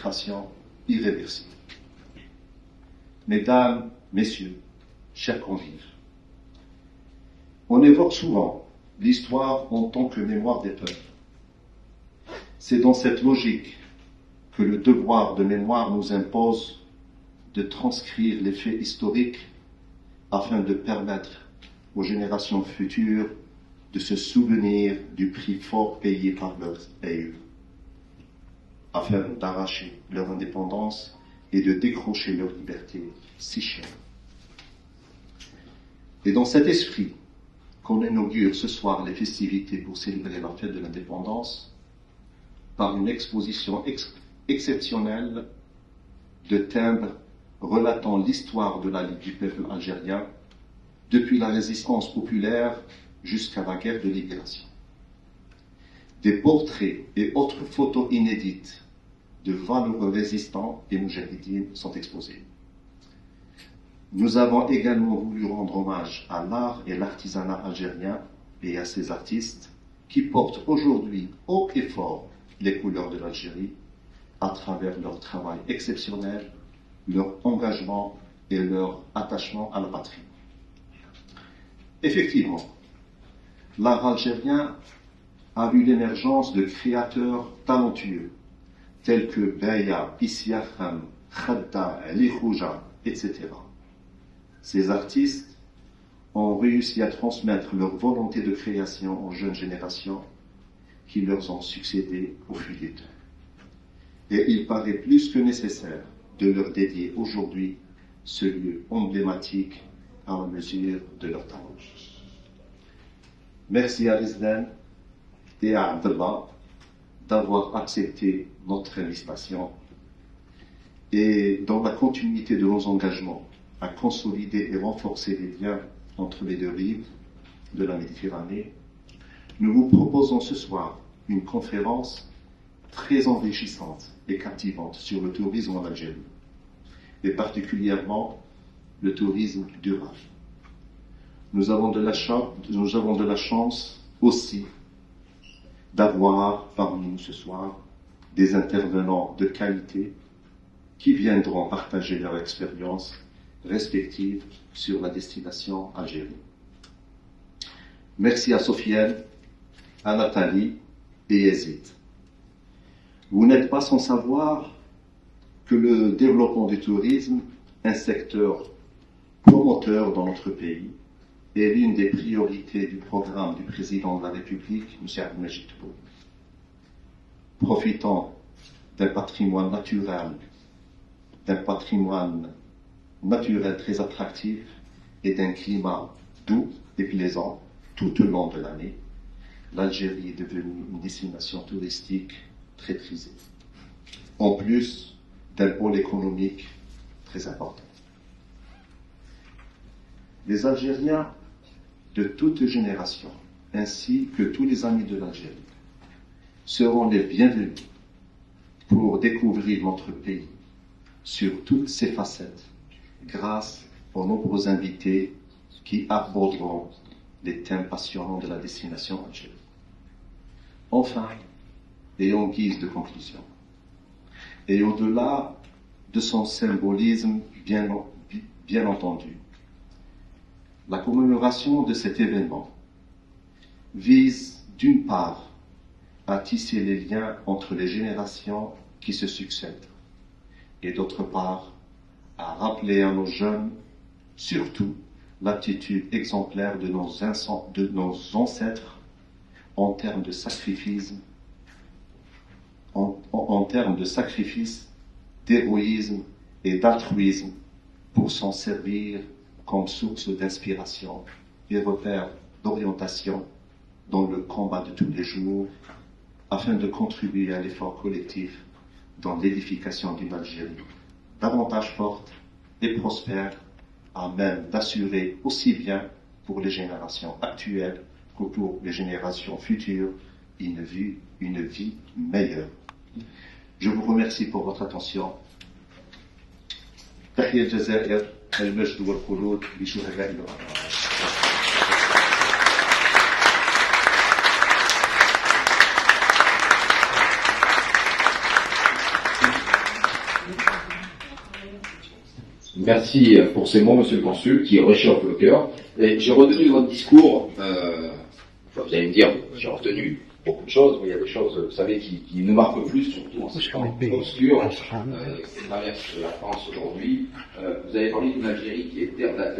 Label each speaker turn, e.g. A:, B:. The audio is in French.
A: séquestration irréversible. Mesdames, Messieurs, chers convives, on évoque souvent l'histoire en tant que mémoire des peuples. C'est dans cette logique que le devoir de mémoire nous impose de transcrire les faits historiques afin de permettre aux générations futures de se souvenir du prix fort payé par leurs aïeux, afin d'arracher leur indépendance et de décrocher leur liberté si chère. Et dans cet esprit qu'on inaugure ce soir les festivités pour célébrer la fête de l'indépendance par une exposition exceptionnelle de timbres relatant l'histoire de la Ligue du peuple algérien depuis la résistance populaire jusqu'à la guerre de libération. Des portraits et autres photos inédites de valeureux résistants et moudjahidines sont exposés. Nous avons également voulu rendre hommage à l'art et l'artisanat algérien et à ses artistes qui portent aujourd'hui haut et fort les couleurs de l'Algérie à travers leur travail exceptionnel, leur engagement et leur attachement à la patrie. Effectivement, l'art algérien a vu l'émergence de créateurs talentueux tels que Beya, Issiakham, Khadda, Ali Khouja, etc. Ces artistes ont réussi à transmettre leur volonté de création aux jeunes générations qui leur ont succédé au fil des temps. Et il paraît plus que nécessaire de leur dédier aujourd'hui ce lieu emblématique à la mesure de leur talent. Merci à Rizdan et à Abdallah d'avoir accepté notre invitation et dans la continuité de nos engagements à consolider et renforcer les liens entre les deux rives de la Méditerranée, nous vous proposons ce soir une conférence très enrichissante et captivante sur le tourisme en Algérie, et particulièrement le tourisme durable. Nous avons de la chance aussi d'avoir parmi nous ce soir des intervenants de qualité qui viendront partager leur expérience respective sur la destination Algérie. Merci à Sofiane, à Nathalie et Yazid. Vous n'êtes pas sans savoir que le développement du tourisme, un secteur promoteur dans notre pays, est l'une des priorités du programme du président de la République, M. Abdelmajid Tebboune. Profitant d'un patrimoine naturel très attractif et d'un climat doux et plaisant tout au long de l'année, l'Algérie est devenue une destination touristique très prisée, en plus d'un pôle économique très important. Les Algériens de toute génération, ainsi que tous les amis de l'Algérie, seront les bienvenus pour découvrir notre pays sur toutes ses facettes, grâce aux nombreux invités qui aborderont les thèmes passionnants de la destination Algérie. Enfin, et en guise de conclusion, et au-delà de son symbolisme bien entendu, la commémoration de cet événement vise d'une part à tisser les liens entre les générations qui se succèdent et d'autre part à rappeler à nos jeunes surtout l'attitude exemplaire de nos ancêtres en termes de sacrifice, d'héroïsme et d'altruisme pour s'en servir comme source d'inspiration et repère d'orientation dans le combat de tous les jours, afin de contribuer à l'effort collectif dans l'édification d'une Algérie davantage forte et prospère, à même d'assurer aussi bien pour les générations actuelles que pour les générations futures une vie meilleure. Je vous remercie pour votre attention. تحيا الجزائر المجد والخلود لشهداء الوطن.
B: Merci pour ces mots, monsieur le consul, qui réchauffent le cœur. Et j'ai retenu de votre discours, vous allez me dire, j'ai retenu beaucoup de choses, mais il y a des choses, vous savez, qui nous marquent plus, surtout en ces temps obscurs, qui traversent la France aujourd'hui. Vous avez parlé d'une Algérie qui est terre d'accueil.